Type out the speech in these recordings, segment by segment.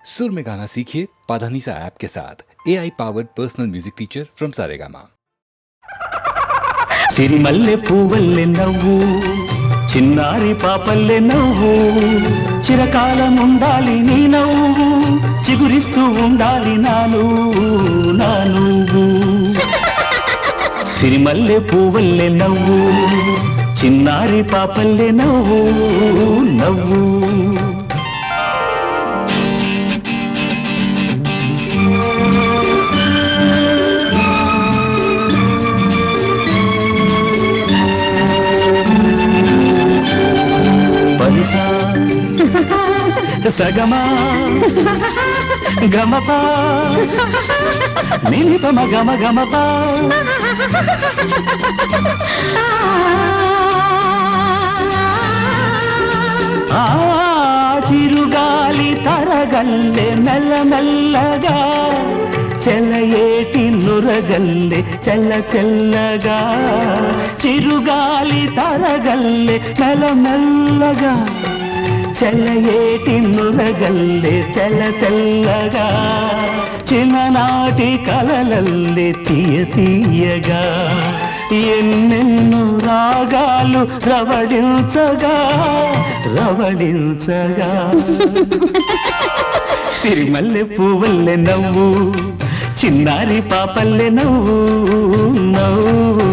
सुर में गाना सीखिए पाधानीसा ऐप के साथ AI powered personal music teacher from Saregama. సిరిమల్లె పువ్వల్లె నవ్వు చిన్నారి పాపల్లె నవ్వు చిరకాలం ఉండాలి నీ నవ్వు చిగురిస్తూ ఉండాలి నా నువ్వు సిరిమల్లె పువ్వల్లె నవ్వు చిన్నారి పాపల్లె నవ్వు నవ్వు సగమా గమపా నిలిపమ గమ గమపా ఆ చిరుగాలి తరగల్లె మెల్లమెల్లగా చెలయేటి నురగల్లె తెల్ల తెల్లగా చిరుగాలి తరగల్లె మెల్లమెల్లగా చెలయేటి నురగల్లె తెల్ల తెల్లగా చిన్ననాటి కలలల్లె తీయ తీయగా ఎన్నెన్నో రాగాలు రవడించగా రవడించగా సిరిమల్లె పువ్వల్లె నవ్వు చిన్నారి పాపల్లె నవ్వు నవ్వు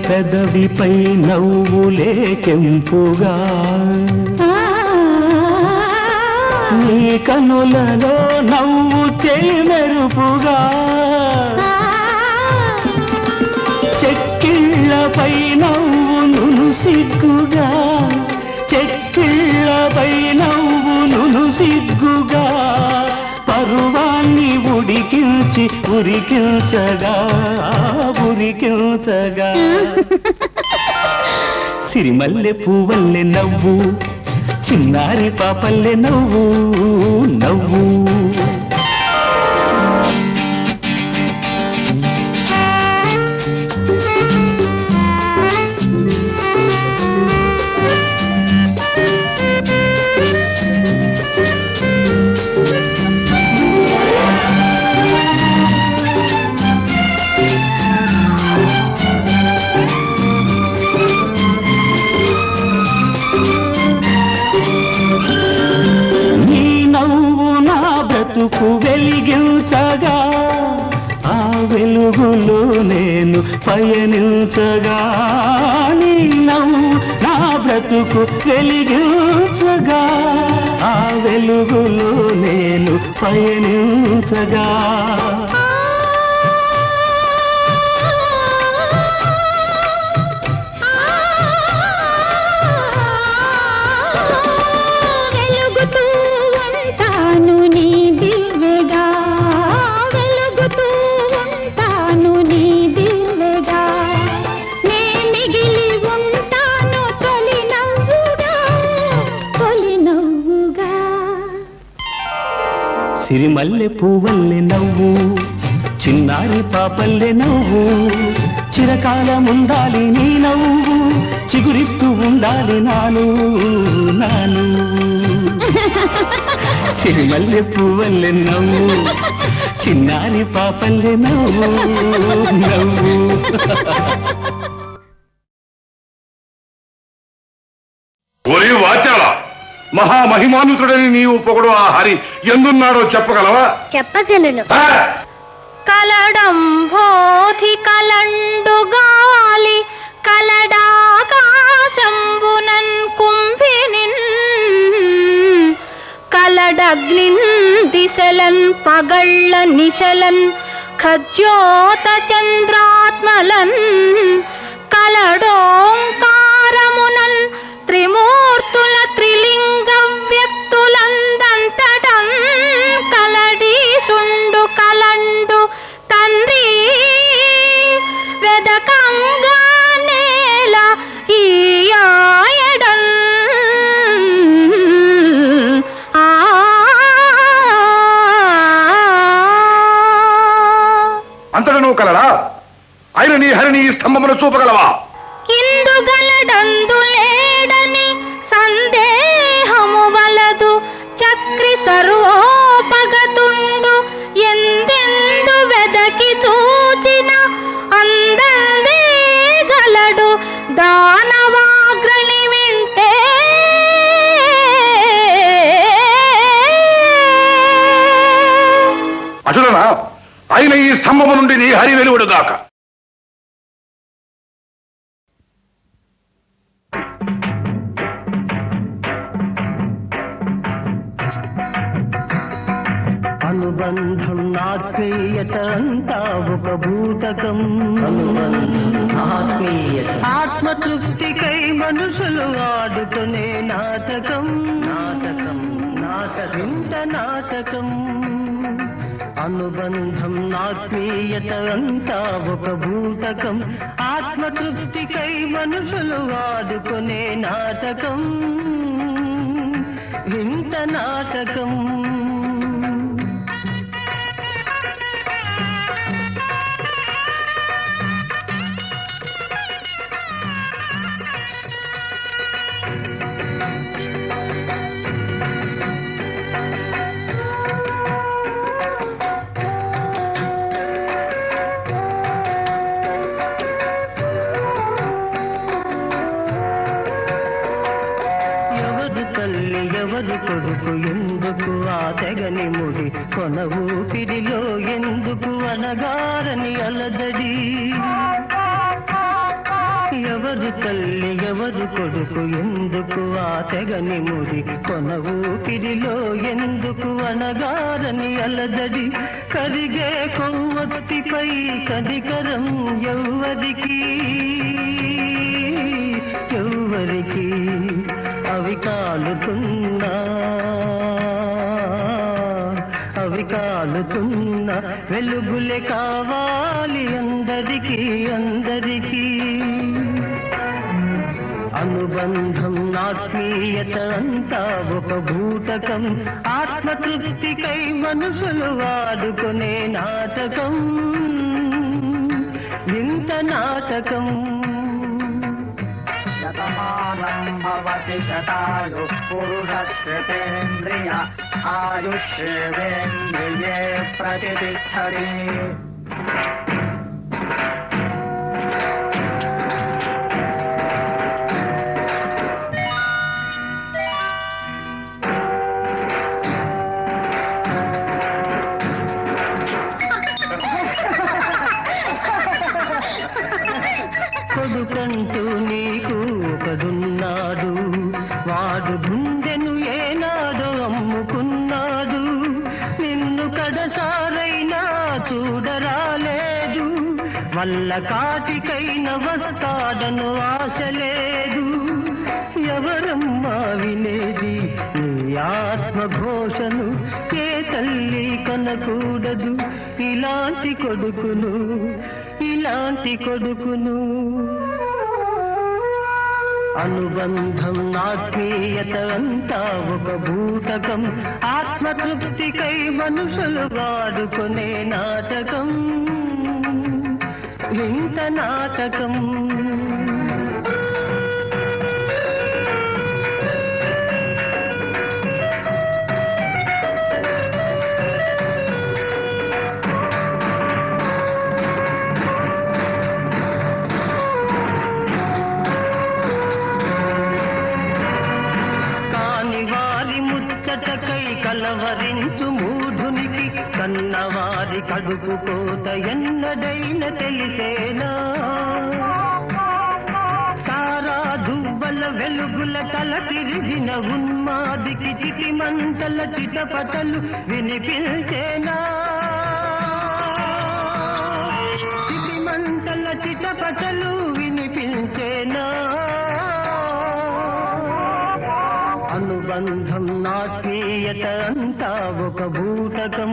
పెదవిపై నవ్వులే కెంపుగా నీ కనులలో నవ్వు చెలిమెరుపుగా చెక్కిళ్ళపై నవ్వు సిగ్గుగా చెక్కిళ్ళపై నవ్వు సిగ్గుగా పరువాన్ని ఉడికించి ఉరికించగా ఉరికించగా సిరిమల్లె పువ్వల్లె నవ్వు చిన్నారి పాపల్లె నవ్వు నవ్వు బ్రతుకు వెలిగించగా ఆ వెలుగులో నేను పయనించగా నీ నవ్వు నా బ్రతుకు వెలిగించగా ఆ వెలుగులో నేను పయనించగా సిరిమల్లె పువ్వల్లె నవ్వు చిన్నారి పాపల్లె నవ్వు చిరకాలం ఉండాలి నీ నవ్వు చిగురిస్తూ ఉండాలి నాను సిరిమల్లె పువ్వల్లె నవ్వు చిన్నారి పాపల్లె నవ్వు నవ్వు ఒరే వాచాల మహామహిమానుతుడని నీవు పొగడు ఆ హరి ఎందున్నాడో చెప్పగలవా? చెప్పగలను. కలడంబోధి కలండు గాలి కలడాకాశంబునన్ కుంభినిన్ కలడగ్నిన్ దిశలన్ పగళ్ళ నిశలన్ ఖజ్యోత చంద్రాత్మలన్ కలడోంకారమునన్ త్రిమూర్తుల త్రిలింగ వ్యక్తులందంతటం కలడి సుండు కలండు తండ్రి వెదకంగా నేల ఈ చూపగలవా? ఇందుగలడందు లేడని సందేహము వలదు. చక్రి సర్వోపగతుండు ఎందెందు వెదకి చూచిన అందందే గలడు దానవాగ్రణి వింటే. అసురనా, అయిన ఈ స్తంభము నుండి నీ హరి వెలువడుగాక. అనుబంధం ఆత్మీయత అంతా ఒక భూతకం. ఆత్మతృప్తికై మనుషులు ఆడుకునే నాటకం. వింత నాటకం. అనుబంధం ఆత్మీయత అంతా ఒక భూతకం. ఆత్మతృప్తికై మనుషులు ఆడుకునే నాటకం. వింత నాటకం. ఎవరు కొడుకు ఎందుకు ఆ తెగని ముడి కొన ఊపిరిలో ఎందుకు అనగారని అలజడి. ఎవరు తల్లి ఎవరు కొడుకు ఎందుకు ఆ తెగని ముడి కొన ఊపిరిలో ఎందుకు అనగారని అలజడి. కరిగే కొవ్వొత్తిపై కనికరం ఎవ్వరికి అవి కాలుతున్నా వెలుగులే కావాలి అందరికీ. అనుబంధం ఆత్మీయత అంతా ఒక భూతకం. ఆత్మతృప్తికై మనుషులు వాడుకునే నాటకం. వింత నాటకం. శతమానం భవతి శతాయు పురుషస్యేంద్రియ ఆయుష్యేంద్రియే ప్రతిష్టతి. కొడుకంటూ నీకు ఒకడున్నాడు. వాడు గుండెను ఏనాడో అమ్ముకున్నాడు. నిన్ను కడసారైనా చూడరాలేదు. వల్ల కాటికైన వస్తాడను ఆశ లేదు. ఎవరమ్మా వినేది నీ ఆత్మఘోషను? ఏ తల్లి కనకూడదు ఇలాంటి కొడుకును. అనుబంధం ఆత్మీయత అంతా ఒక భూతకం. ఆత్మతృప్తికై మనుషులు వాడుకునే నాటకం. వింత నాటకం. ముచ్చటకై కలవరించు మూఢునికి కన్నవారి కడుపు కోత ఎన్నడైన తెలిసేనా? తారా దువ్వల వెలుగుల తల తిరిగిన ఉన్మాదికి చిటిమంటల చిటపటలు వినిపించేనా? చిటిమంటల చిటపటలు వినిపించేనా? అనుబంధం ఆత్మీయత అంతా ఒక భూతకం.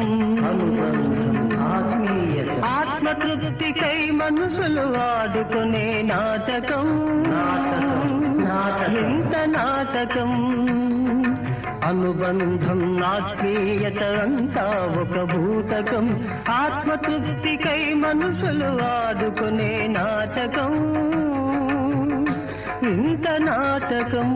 ఆత్మతృప్తికై మనుషులు ఆడుకునే నాటకం. వింత నాటకం. అనుబంధం ఆత్మీయత అంతా ఒక భూతకం ఆత్మతృప్తికై మనుషులు ఆడుకునే నాటకం ఇంత నాటకం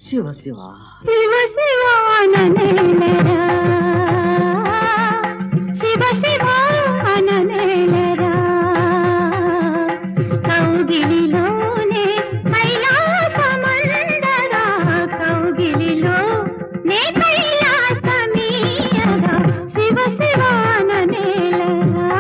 శివ శివ శివ శివాననేలరా శివ శివాననేలరా కౌగిలిలోనే కైలాసమందరా కౌగిలిలోనే కైలాసమీయరా శివ శివాననేలరా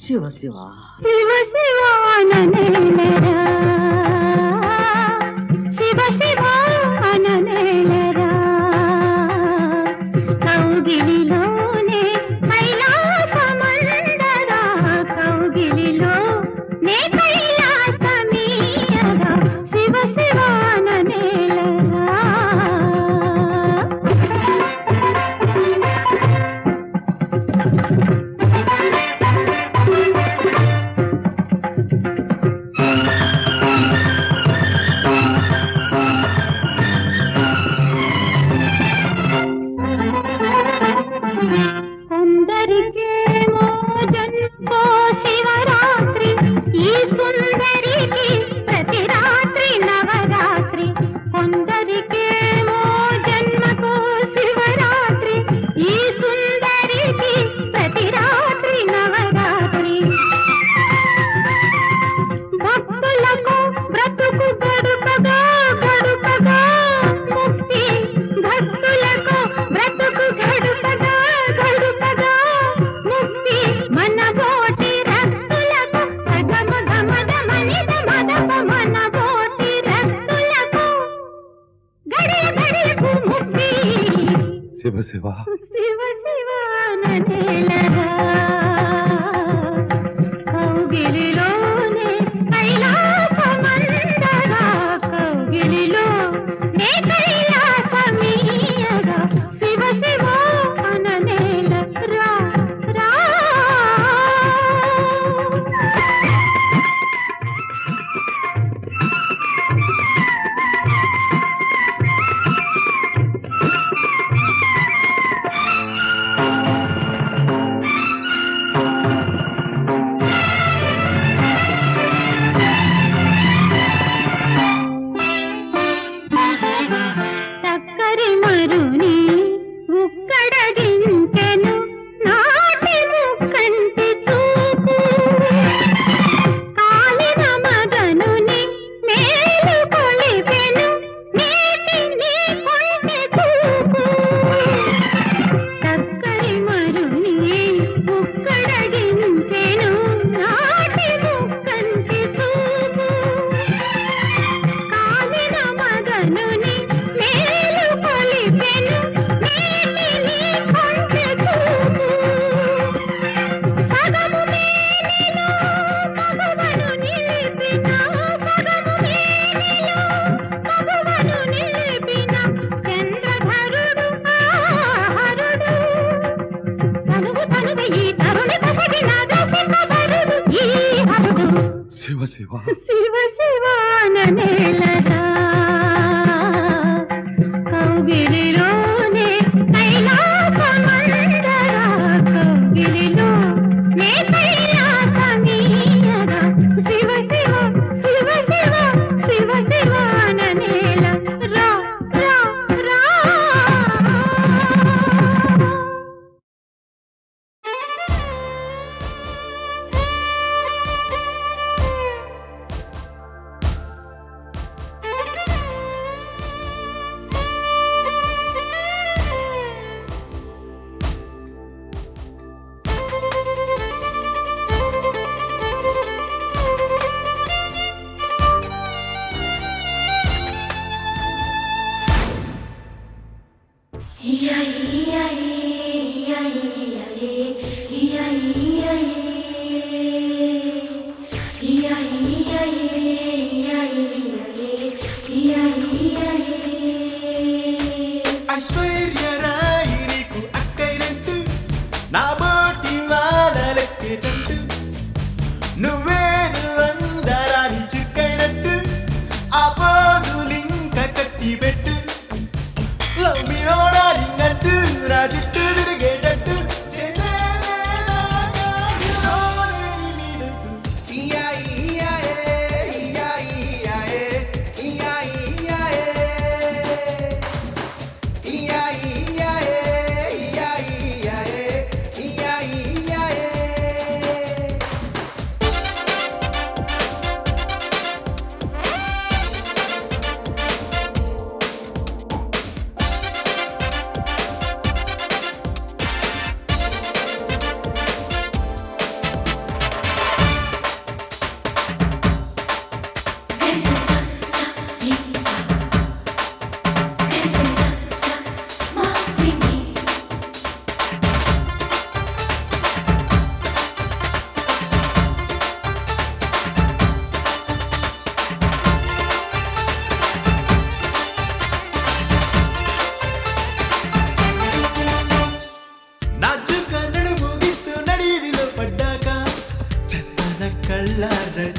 శివ శివ శివ శివాననేలరా శివ శివాననేలరా కౌగిలిలోనే కైలాసమందరా కౌగిలిలోనే కైలాసమీయరా శివ శివాననేలరా అందరికేమో జన్మో శివరాత్రి ఈ సుందరికి ప్రతి రాత్రి నవరాత్రి కొందరికేమో జన్మకో శివరాత్రి ఈ సుందరికి ప్రతి రాత్రి నవరాత్రి భక్తులకు బ్రతుకు గడుపగా గడుపగా ముక్తి భక్తులకు బ్రతుకు గడుపగా గడుపగా ముక్తి మన కోటి రక్తులకు సగమ గమ గమ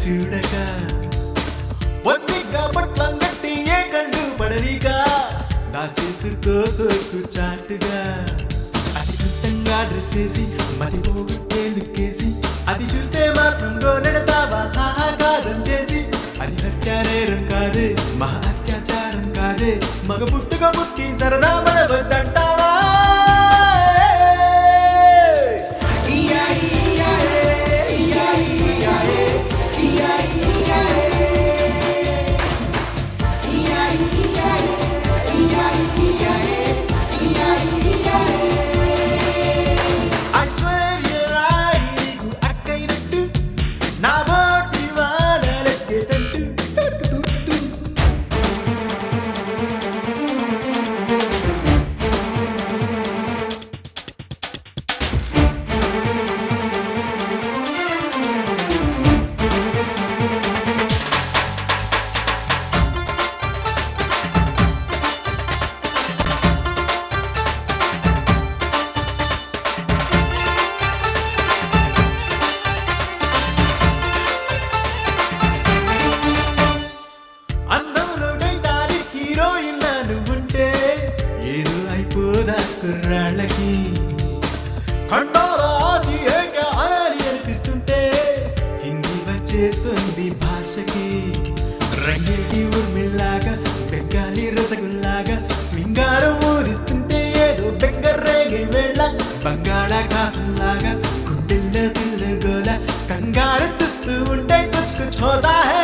చూడగా ఒత్తిగా పట్లం గట్టి ఏ కండు పడరిగా నా చేసుకో సోకు చాటుగా అది గుట్టంగా డ్రెస్ వేసి మరి పోగొట్టే లుక్కేసి అది చూస్తే మాత్రం గోలెడతావా హాహాకారం చేసి అది హత్యానేరం కాదే మహా అత్యాచారం కాదే మగ పుట్టుక పుట్టి సరదా పడవద్దంటావా కుర్రాళ్ళకి కండోరాది ఏక అని అనిపిస్తుంటే హిందీ వచ్చేస్తుంది భాషకి రంగేటి ఊర్మిళ్ళాగా బెంగాలీ రసగుల్లాగా శృంగారం ఊరిస్తుంటే ఏదో బెంగర్రేగే వేళ బంగాళాఖాతంలాగా గుండెల్లో తిల్లగోల కంగారెత్తిస్తూ ఉంటే కుచ్ కుచ్ హోతా హై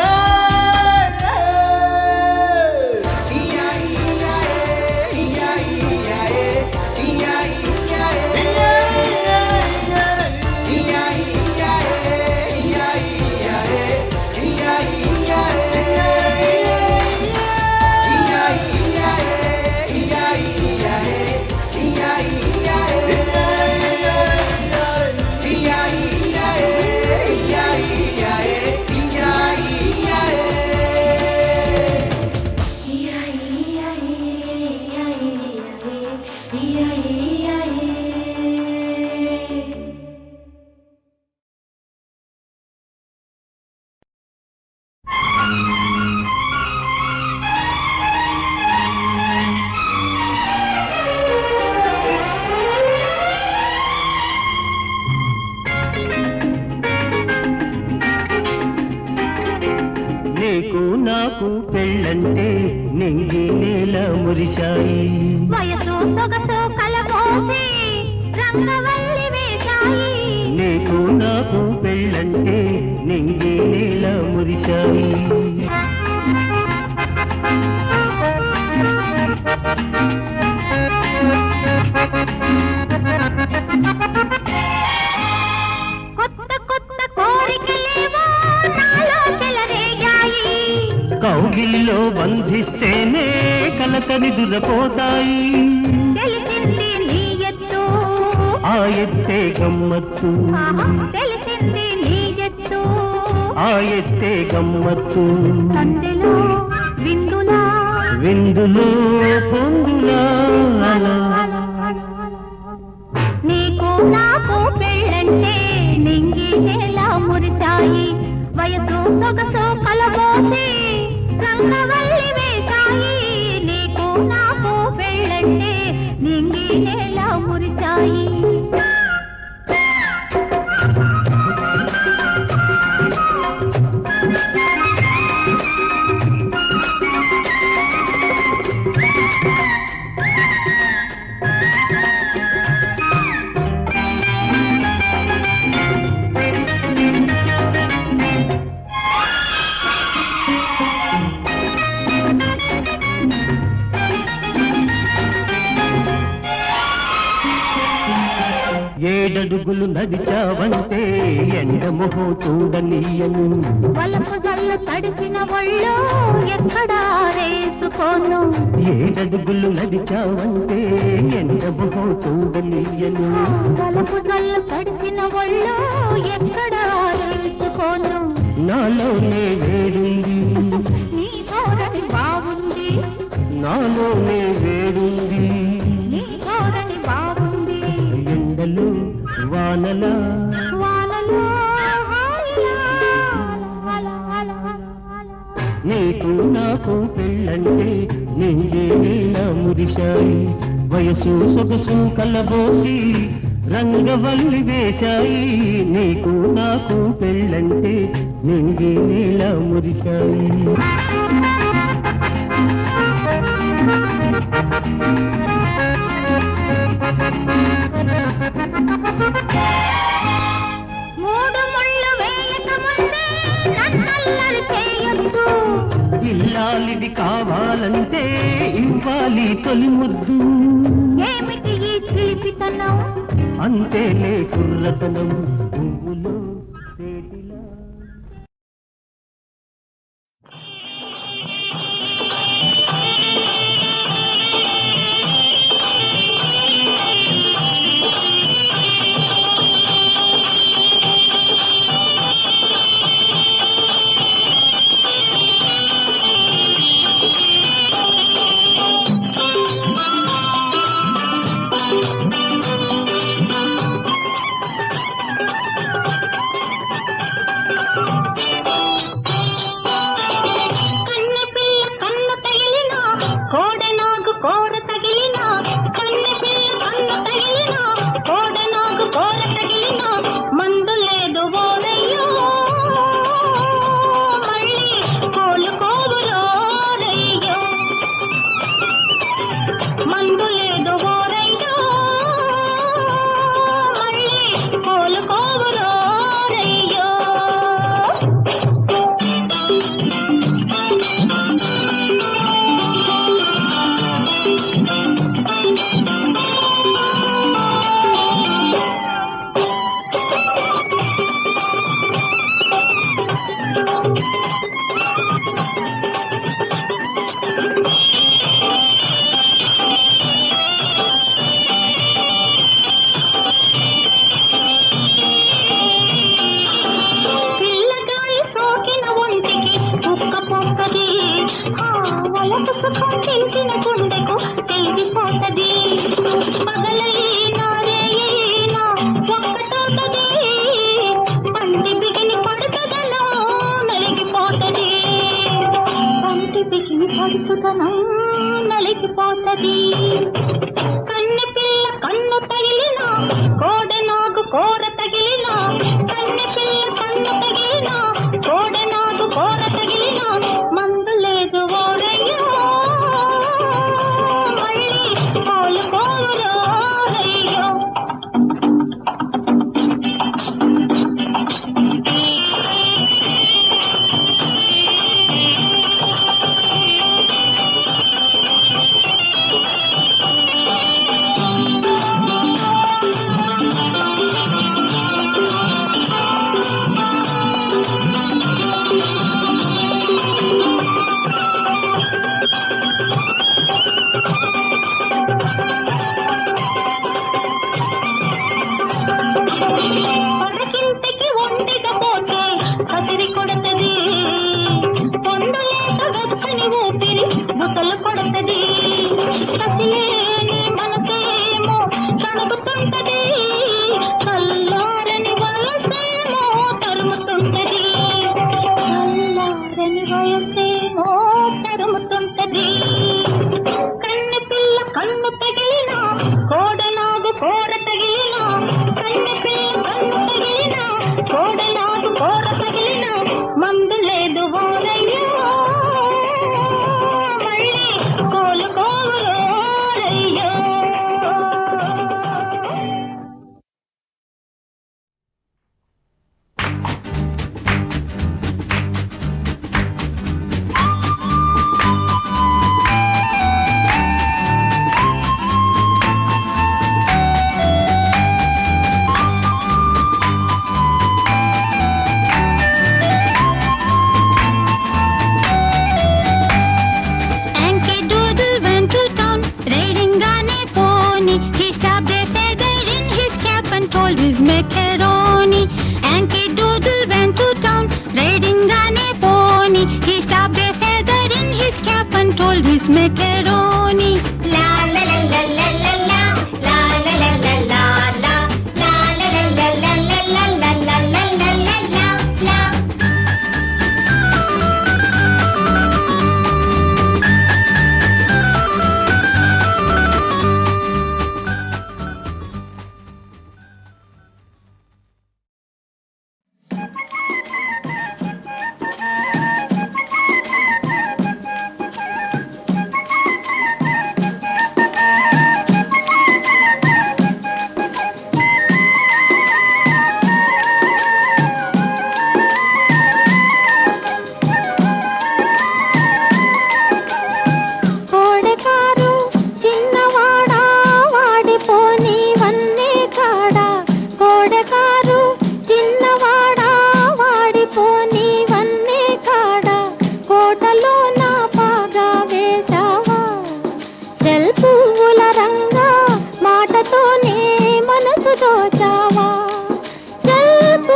నాకు పెళ్ళంటే నింగి నేల మురిశాయి వయసు సొగసు కలబోసి రంగవల్లి వేశాయి నీకు నాకు పెళ్ళంటే నింగి నేల మురిశాయి కొత్త కొత్త కోరికలేవో నాలో చెలరేగాయి కౌగిలిలో బంధిస్తేనే కలకని దురపోతాయి తెలిసింది నీ ఎత్తు ఆ ఎత్తే గమ్మత్తు తెలిసింది నీ ఎత్తు ఆ ఎత్తే గమ్మత్తు సందెలో విందులా విందులో పొందులా నీకు నాకు పెళ్ళంటే నింగి నేల మురిశాయి వయసు సొగసు కలబోసి రంగవల్లి వేశాయి నీకు నాకు పెళ్ళంటే నింగి నేల మురిశాయి ఏడడుగులు నడిచావంటే ఎండ మొహం చూడనీయను వలపు జల్లు తడిసిన ఒళ్ళు ఎక్కడా వేసుకోను ఏడడుగులు నడిచావంటే ఎండ మొహం చూడనీయను వలపు జల్లు తడిసిన ఒళ్ళు ఎక్కడా వేసుకోను నాలోనే వేరుంది నీ ధోరణి బాగుంది నాలోనే వేరుంది నీ ధోరణి బాగుంది ఎండలు వానల వానలో హాయిలా, హాయిలా. పెళ్ళంటే నింగే నీల మురిశాయి వయసు సొగసు కలబోసి రంగవల్లి వేశాయి నీకు నాకు పెళ్ళంటే నింగే నీల మురిశాయి మూడు ముళ్ళు వేయక ముందే నన్నల్లరి చేయొద్దు. ఇల్లాలిది కావాలంటే ఇవ్వాలి తొలి ముద్దు ఏమిటి ఈ చిలిపితనం? అంతేలే కుర్రతనం పువ్వులో తేటిలా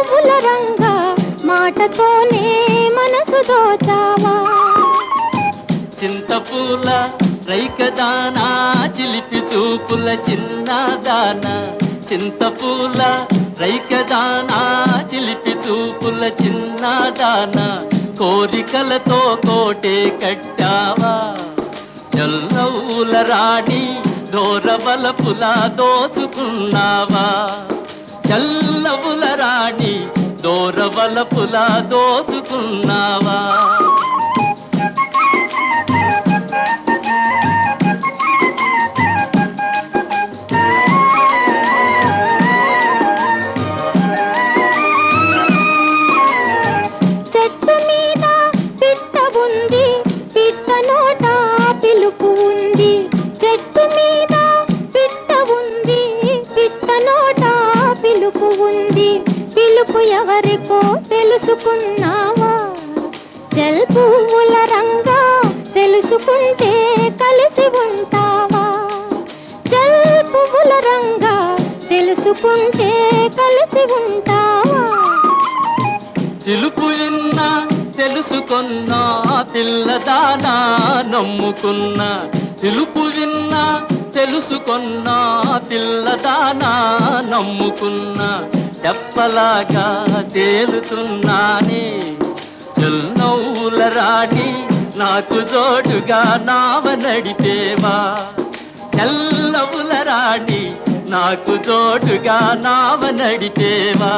పువ్వుల రంగా మాటతోనే మనసు దోచావా చింతపూల రైకదానా చిలిపి చూపుల చిన్నదాన చింతపూల రైకదానా చిలిపి చూపుల చిన్నదాన కోరికలతో కోటే కట్టావా చల్లవుల రాణి దోరవలపుల దోచుకున్నావా చల్లవుల రాణి దోరవలపుల దోచుకున్నావా చెట్టు మీద పిట్ట ఉంది పిట్ట నోట పిలుపు ఉంది చెట్టు మీద పిట్ట ఉంది పిట్ట నోట పిలుపు ఉంది పిలుపు ఎవరికో తెలుసుకున్నావా జల్పువ్వుల రంగా తెలుసుకుంటే కలిసి ఉంటావా జల్పువ్వుల రంగా తెలుసుకుంటే కలిసి ఉంటావా పిలుపు విన్నా తెలుసుకున్నా పిల్లదానా నమ్ముకున్నా పిలుపు విన్నా తెలుసుకున్నా పిల్లదానా నమ్ముకున్నా తెప్పలాగా తేలుతున్నానే చల్లవుల రాణి నాకు జోడుగా నావ నడిపేవా చల్లవుల రాణి నాకు జోడుగా నావ నడిపేవా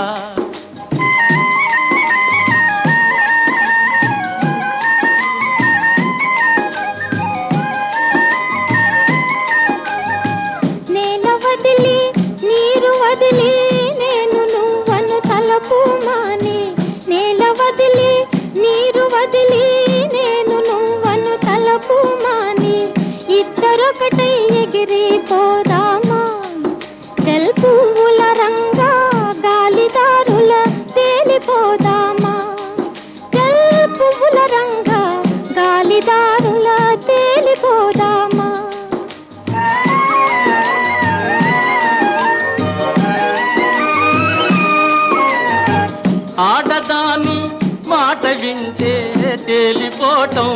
నేల వదిలి నీరు వదిలి నేను నువ్వను తలపు మాని నేల వదిలి నీరు వదిలి నేను నువ్వను తలపు మాని ఇద్దరొకటై ఎగిరిపోదామా జల్పువ్వుల రంగా గాలిదారుల తేలిపోదామా జల్పువ్వుల రంగా గాలిదారుల తేలిపోదామా ఆడదాని మాట వింటే తేలిపోవటం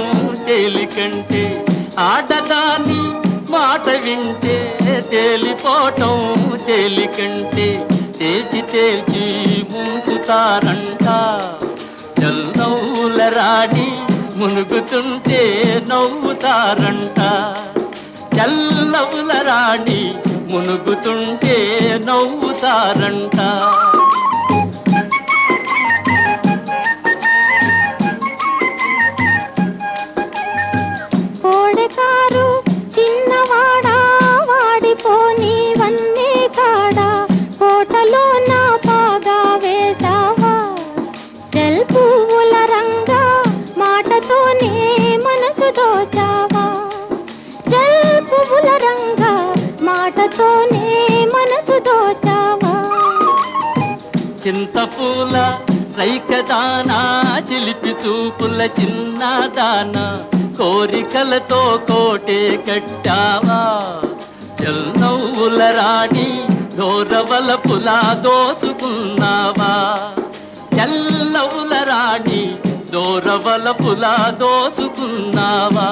తేలికంటే ఆడదాని మాట వింటే తేలిపోవటం తేలికంటే తేల్చి తేల్చి ముంచుతారంట చల్లవుల రాణి మునుగుతుంటే నవ్వుతారంట చల్లవుల రాణి మునుగుతుంటే నవ్వుతారంట కోడెకారు చిన్నవాడా వాడిపోని వన్నే కాడా కోటలో నా పాగా వేసావా జల్పువ్వుల రంగా మాటతోనే మనసు దోచావా జల్పువ్వుల రంగా మాటతోనే మనసు దోచావా చింతపూల రైకదానా చిలిపి చూపుల చిన్నదాన కోరికలతో కోటే కట్టావా చల్లవుల రాణి దోరవలపుల దోచుకున్నావా చల్లవుల రాణి దోరవలపుల దోచుకున్నావా